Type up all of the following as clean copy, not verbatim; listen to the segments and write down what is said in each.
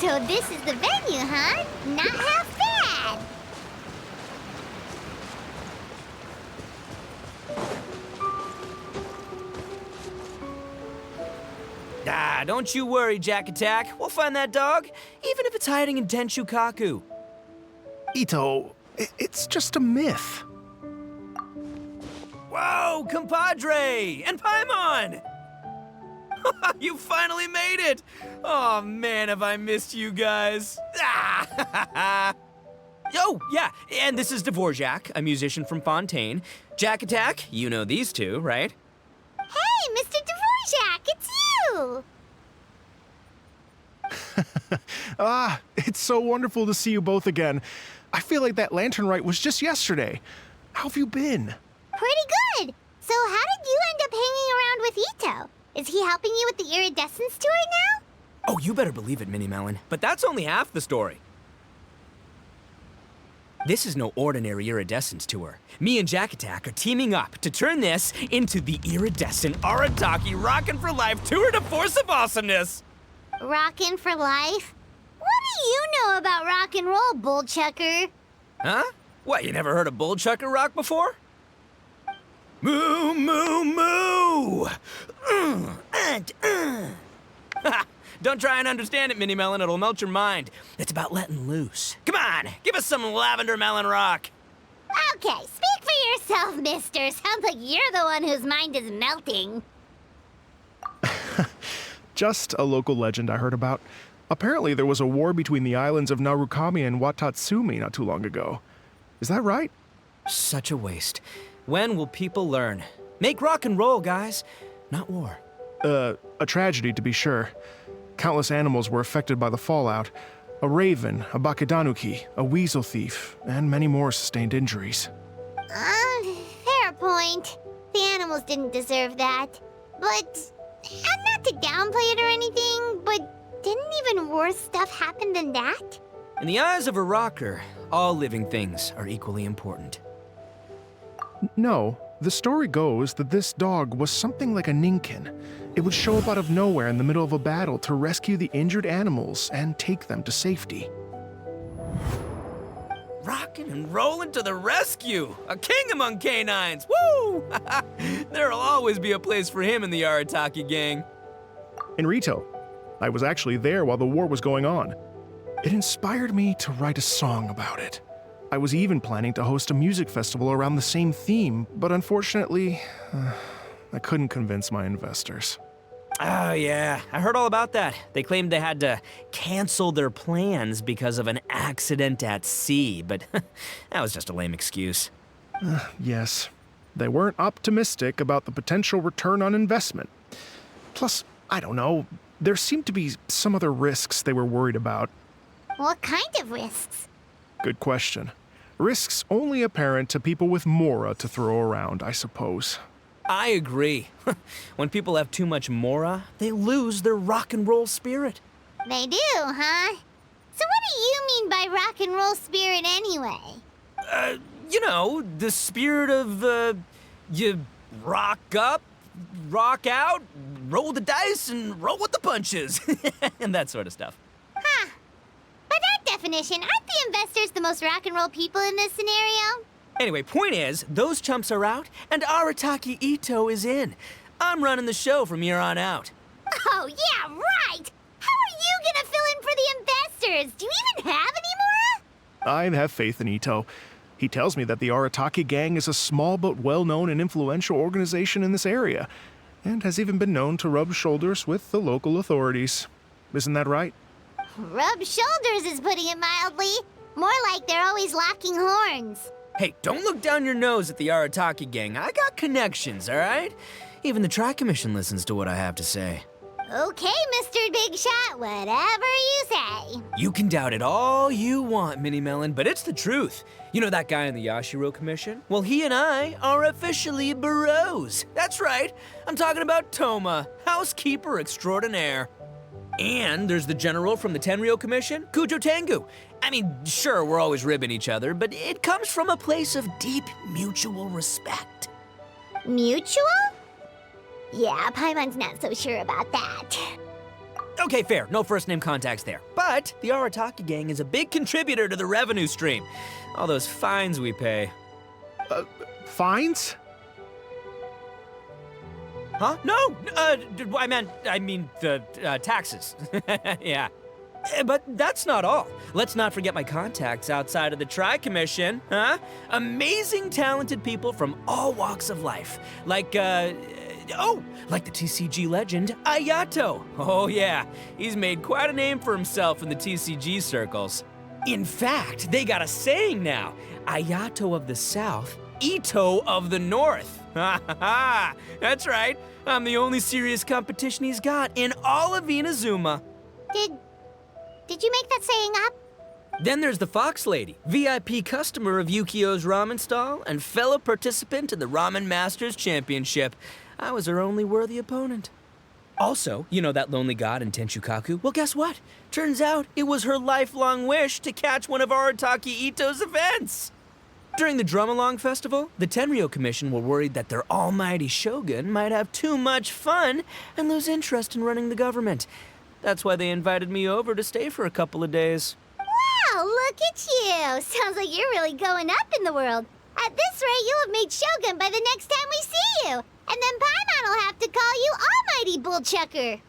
So this is the venue, huh? Not half bad. Ah, don't you worry, Jack Attack. We'll find that dog, even if it's hiding in Tenshukaku. Itto, it's just a myth. Whoa, compadre! And Paimon! You finally made it! Oh man, have I missed you guys. Ah! Oh, yeah, and this is Dvorak, a musician from Fontaine. Jack Attack, you know these two, right? Hey, Mr. Dvorak, it's you! It's so wonderful to see you both again. I feel like that lantern rite was just yesterday. How have you been? Pretty good. So how did you end up hanging around with Itto? Is he helping you with the iridescence tour now? Oh, you better believe it, Minnie Melon. But that's only half the story. This is no ordinary iridescence tour. Me and Jack Attack are teaming up to turn this into the iridescent Arataki Rockin' for Life Tour de Force of Awesomeness! Rockin' for life? What do you know about rock and roll, bullchucker? Huh? What, you never heard a bullchucker rock before? Moo, moo, moo! Ha! Don't try and understand it, Minnie Melon. It'll melt your mind. It's about letting loose. Come on, give us some lavender melon rock. Okay, speak for yourself, mister. Sounds like you're the one whose mind is melting. Just a local legend I heard about. Apparently there was a war between the islands of Narukami and Watatsumi not too long ago. Is that right? Such a waste. When will people learn? Make rock and roll, guys, not war. A tragedy to be sure. Countless animals were affected by the fallout. A raven, a bakedanuki, a weasel thief, and many more sustained injuries. Fair point. The animals didn't deserve that. But, and not to downplay it or anything, but didn't even worse stuff happen than that? In the eyes of a rocker, all living things are equally important. No, the story goes that this dog was something like a ninkin. It would show up out of nowhere in the middle of a battle to rescue the injured animals and take them to safety. Rockin' and rollin' to the rescue! A king among canines! Woo! There'll always be a place for him in the Arataki gang. In Rito, I was actually there while the war was going on. It inspired me to write a song about it. I was even planning to host a music festival around the same theme, but unfortunately, I couldn't convince my investors. Oh yeah, I heard all about that. They claimed they had to cancel their plans because of an accident at sea, but that was just a lame excuse. Yes, they weren't optimistic about the potential return on investment. Plus, I don't know, there seemed to be some other risks they were worried about. What kind of risks? Good question. Risks only apparent to people with mora to throw around, I suppose. I agree. When people have too much mora, they lose their rock and roll spirit. They do, huh? So what do you mean by rock and roll spirit anyway? You know, the spirit of, you rock up, rock out, roll the dice, and roll with the punches. And that sort of stuff. Huh. By that definition, aren't the investors the most rock and roll people in this scenario? Anyway, point is, those chumps are out, and Arataki Itto is in. I'm running the show from here on out. Oh, yeah, right! How are you gonna fill in for the investors? Do you even have any more? I have faith in Itto. He tells me that the Arataki gang is a small but well-known and influential organization in this area, and has even been known to rub shoulders with the local authorities. Isn't that right? Rub shoulders is putting it mildly. More like they're always locking horns. Hey, don't look down your nose at the Arataki gang. I got connections, all right? Even the Tri-Commission listens to what I have to say. Okay, Mr. Big Shot, whatever you say. You can doubt it all you want, Minnie Melon, but it's the truth. You know that guy in the Yashiro Commission? Well, he and I are officially bros. That's right. I'm talking about Toma, housekeeper extraordinaire. And there's the general from the Tenryo Commission, Kujo Tengu. I mean, sure, we're always ribbing each other, but it comes from a place of deep mutual respect. Mutual? Yeah, Paimon's not so sure about that. Okay, fair. No first-name contacts there. But the Arataki gang is a big contributor to the revenue stream. All those fines we pay. Fines? Huh? No! I mean the taxes. Yeah. But that's not all. Let's not forget my contacts outside of the Tri-Commission, huh? Amazing, talented people from all walks of life. Like the TCG legend, Itto. Oh yeah, he's made quite a name for himself in the TCG circles. In fact, they got a saying now. Itto of the South, Itto of the North. Ha ha ha! That's right. I'm the only serious competition he's got in all of Inazuma. Did you make that saying up? Then there's the Fox Lady, VIP customer of Yukio's ramen stall and fellow participant in the Ramen Masters Championship. I was her only worthy opponent. Also, you know that lonely god in Tenchukaku? Well, guess what? Turns out it was her lifelong wish to catch one of Arataki Itto's events. During the Drum-Along Festival, the Tenryo Commission were worried that their almighty shogun might have too much fun and lose interest in running the government. That's why they invited me over to stay for a couple of days. Wow, look at you! Sounds like you're really going up in the world. At this rate, you'll have made Shogun by the next time we see you. And then Paimon will have to call you Almighty Bullchucker.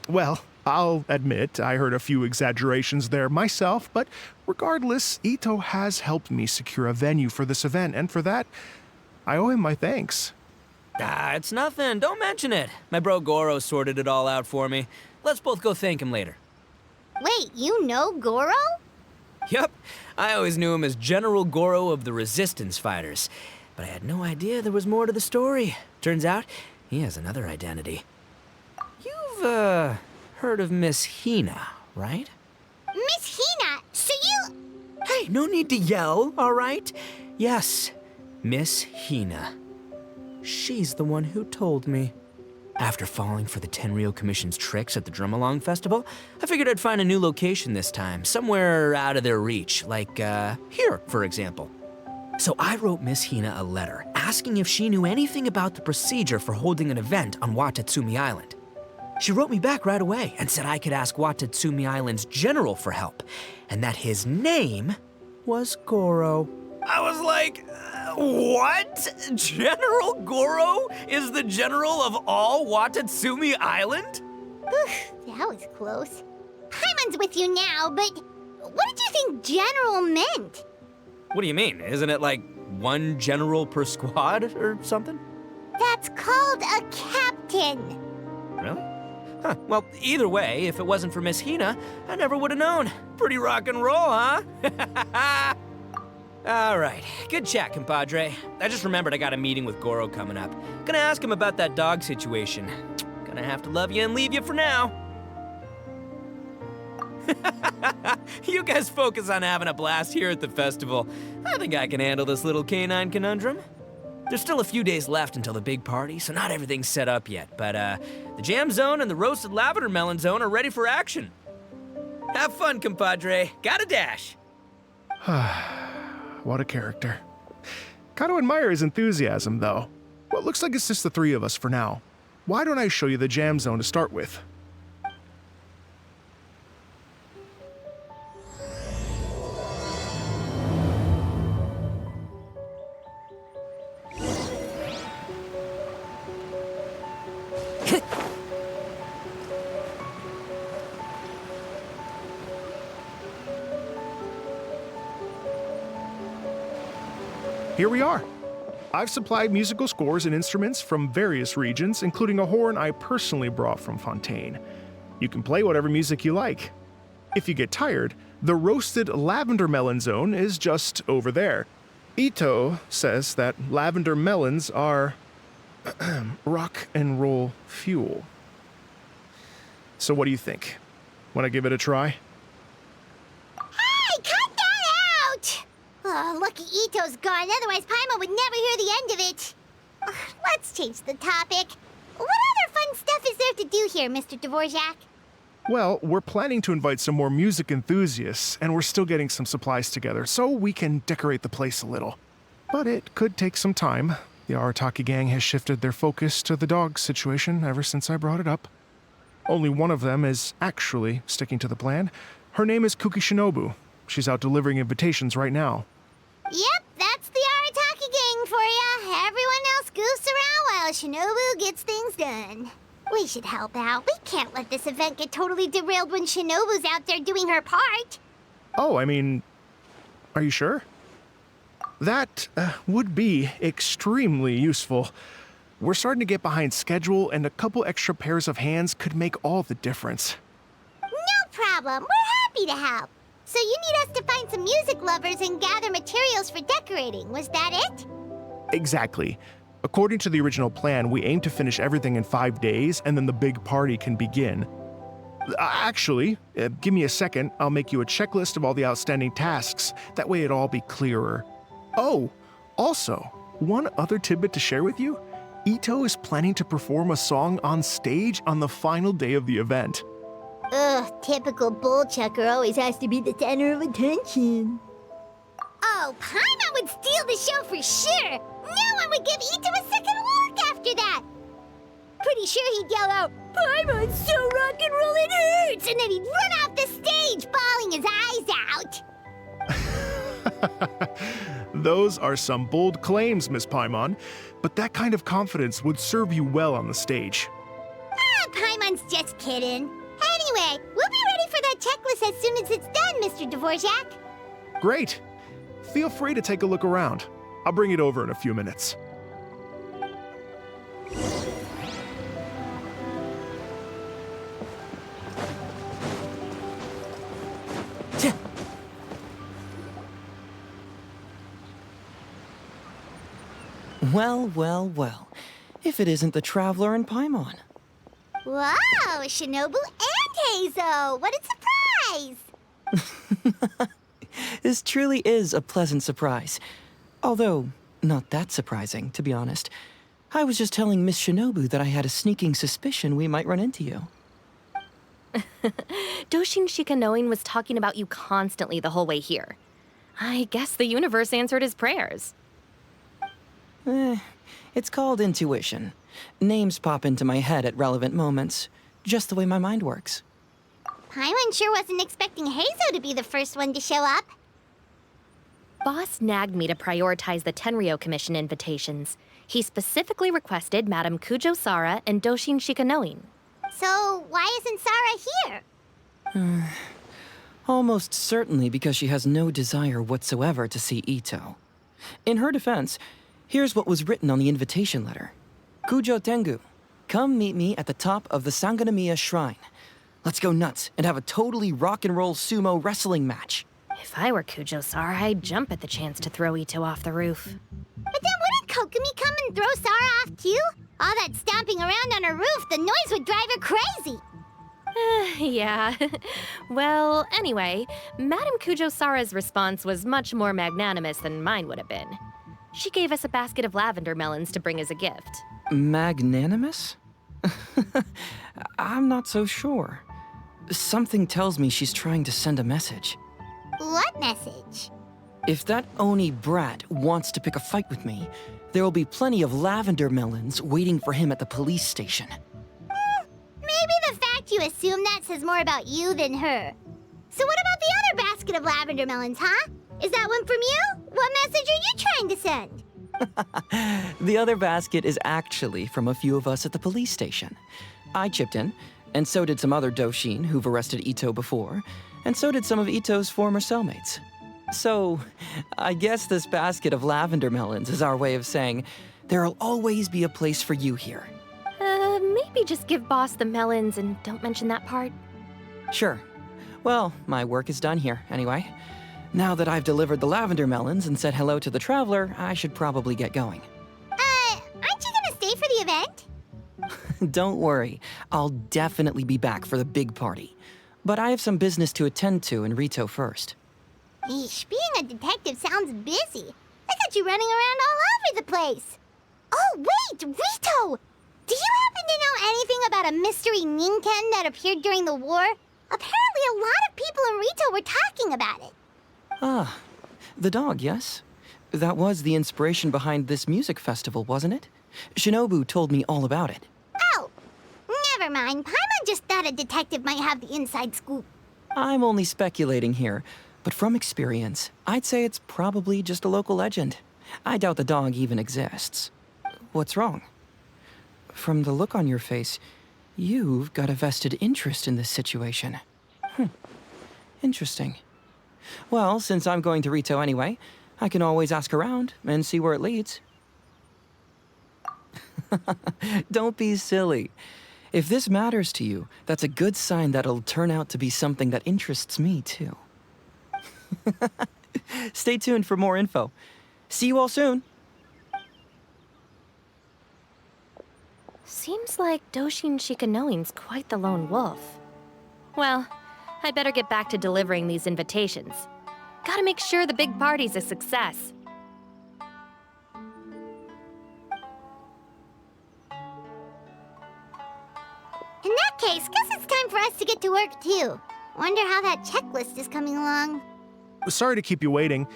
Well, I'll admit I heard a few exaggerations there myself, but regardless, Itto has helped me secure a venue for this event, and for that, I owe him my thanks. It's nothing. Don't mention it. My bro Goro sorted it all out for me. Let's both go thank him later. Wait, you know Goro? Yup. I always knew him as General Goro of the Resistance Fighters. But I had no idea there was more to the story. Turns out, he has another identity. You've, heard of Miss Hina, right? Miss Hina? So you... Hey, no need to yell, all right? Yes, Miss Hina. She's the one who told me. After falling for the Tenryo Commission's tricks at the Drum-Along Festival, I figured I'd find a new location this time, somewhere out of their reach, like, here, for example. So I wrote Miss Hina a letter, asking if she knew anything about the procedure for holding an event on Watatsumi Island. She wrote me back right away and said I could ask Watatsumi Island's general for help, and that his name was Goro. I was like, what? General Goro is the general of all Watatsumi Island? That was close. Paimon's with you now, but what did you think general meant? What do you mean? Isn't it like one general per squad or something? That's called a captain. Really? Huh. Well, either way, if it wasn't for Miss Hina, I never would have known. Pretty rock and roll, huh? All right, good chat, compadre. I just remembered I got a meeting with Goro coming up. Gonna ask him about that dog situation. Gonna have to love you and leave you for now. You guys focus on having a blast here at the festival. I think I can handle this little canine conundrum. There's still a few days left until the big party, so not everything's set up yet. But the jam zone and the roasted lavender melon zone are ready for action. Have fun, compadre. Gotta dash. What a character. Gotta admire his enthusiasm, though. Well, it looks like it's just the three of us for now. Why don't I show you the jam zone to start with? Here we are. I've supplied musical scores and instruments from various regions, including a horn I personally brought from Fontaine. You can play whatever music you like. If you get tired, the roasted lavender melon zone is just over there. Itto says that lavender melons are rock and roll fuel. So what do you think? Want to give it a try? Hey, cut that out! Oh, lucky Itto's gone, otherwise Paimon would never hear the end of it. Let's change the topic. What other fun stuff is there to do here, Mr. Dvorak? Well, we're planning to invite some more music enthusiasts, and we're still getting some supplies together, so we can decorate the place a little. But it could take some time. The Arataki gang has shifted their focus to the dog situation ever since I brought it up. Only one of them is actually sticking to the plan. Her name is Kuki Shinobu. She's out delivering invitations right now. Yep, that's the Arataki gang for ya. Everyone else goofs around while Shinobu gets things done. We should help out. We can't let this event get totally derailed when Shinobu's out there doing her part. Oh, I mean, are you sure? That would be extremely useful. We're starting to get behind schedule, and a couple extra pairs of hands could make all the difference. No problem. We're happy to help. So you need us to find some music lovers and gather materials for decorating. Was that it? Exactly. According to the original plan, we aim to finish everything in 5 days, and then the big party can begin. Actually, give me a second. I'll make you a checklist of all the outstanding tasks. That way it'll all be clearer. Oh, also, one other tidbit to share with you. Itto is planning to perform a song on stage on the final day of the event. Ugh, typical bullchucker always has to be the center of attention. Oh, Paimon would steal the show for sure! No one would give Itto a second look after that! Pretty sure he'd yell out, "Paimon's so rock and roll it hurts!" And then he'd run off the stage, bawling his eyes out! Those are some bold claims, Miss Paimon, but that kind of confidence would serve you well on the stage. Ah, Paimon's just kidding. Anyway, we'll be ready for that checklist as soon as it's done, Mr. Dvorak. Great! Feel free to take a look around. I'll bring it over in a few minutes. Well, well, well. If it isn't the Traveler and Paimon. Wow, Shinobu and Heizo! What a surprise! This truly is a pleasant surprise. Although, not that surprising, to be honest. I was just telling Miss Shinobu that I had a sneaking suspicion we might run into you. Doshin Shikanoin was talking about you constantly the whole way here. I guess the universe answered his prayers. It's called intuition. Names pop into my head at relevant moments, just the way my mind works. Paimon sure wasn't expecting Heizo to be the first one to show up. Boss nagged me to prioritize the Tenryo Commission invitations. He specifically requested Madame Kujo Sara and Doshin Shikanoin. So, why isn't Sara here? Almost certainly because she has no desire whatsoever to see Itto. In her defense, here's what was written on the invitation letter. Kujo Tengu, come meet me at the top of the Sangonomiya Shrine. Let's go nuts and have a totally rock and roll sumo wrestling match. If I were Kujo Sara, I'd jump at the chance to throw Itto off the roof. But then wouldn't Kokomi come and throw Sara off too? All that stomping around on her roof, the noise would drive her crazy. Yeah. Well, anyway, Madame Kujo Sara's response was much more magnanimous than mine would have been. She gave us a basket of lavender melons to bring as a gift. Magnanimous? I'm not so sure. Something tells me she's trying to send a message. What message? If that Oni brat wants to pick a fight with me, there will be plenty of lavender melons waiting for him at the police station. Maybe the fact you assume that says more about you than her. So what about the other basket of lavender melons, huh? Is that one from you? What message are you trying to send? The other basket is actually from a few of us at the police station. I chipped in, and so did some other Doshin who've arrested Itto before, and so did some of Itto's former cellmates. So, I guess this basket of lavender melons is our way of saying, there'll always be a place for you here. Maybe just give Boss the melons and don't mention that part. Sure. Well, my work is done here, anyway. Now that I've delivered the lavender melons and said hello to the Traveler, I should probably get going. Aren't you gonna stay for the event? Don't worry, I'll definitely be back for the big party. But I have some business to attend to in Rito first. Eesh, being a detective sounds busy. I got you running around all over the place. Oh, wait, Rito! Do you happen to know anything about a mystery Ninken that appeared during the war? Apparently a lot of people in Rito were talking about it. Ah, the dog, yes? That was the inspiration behind this music festival, wasn't it? Shinobu told me all about it. Oh, never Never mind. Paimon just thought a detective might have the inside scoop. I'm only speculating here, but from experience, I'd say it's probably just a local legend. I doubt the dog even exists. What's wrong? From the look on your face, you've got a vested interest in this situation. Interesting. Well, since I'm going to Rito anyway, I can always ask around and see where it leads. Don't be silly. If this matters to you, that's a good sign that it'll turn out to be something that interests me, too. Stay tuned for more info. See you all soon. Seems like Doshin Shikanoi's quite the lone wolf. Well, I'd better get back to delivering these invitations. Gotta make sure the big party's a success. In that case, guess it's time for us to get to work too. Wonder how that checklist is coming along. Sorry to keep you waiting.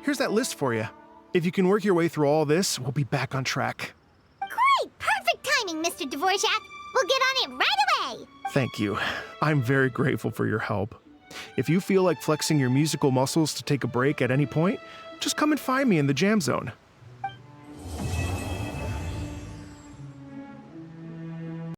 Here's that list for you. If you can work your way through all this, we'll be back on track. Great! Perfect timing, Mr. Dvorak. We'll get on it right away. Thank you. I'm very grateful for your help. If you feel like flexing your musical muscles to take a break at any point, just come and find me in the jam zone.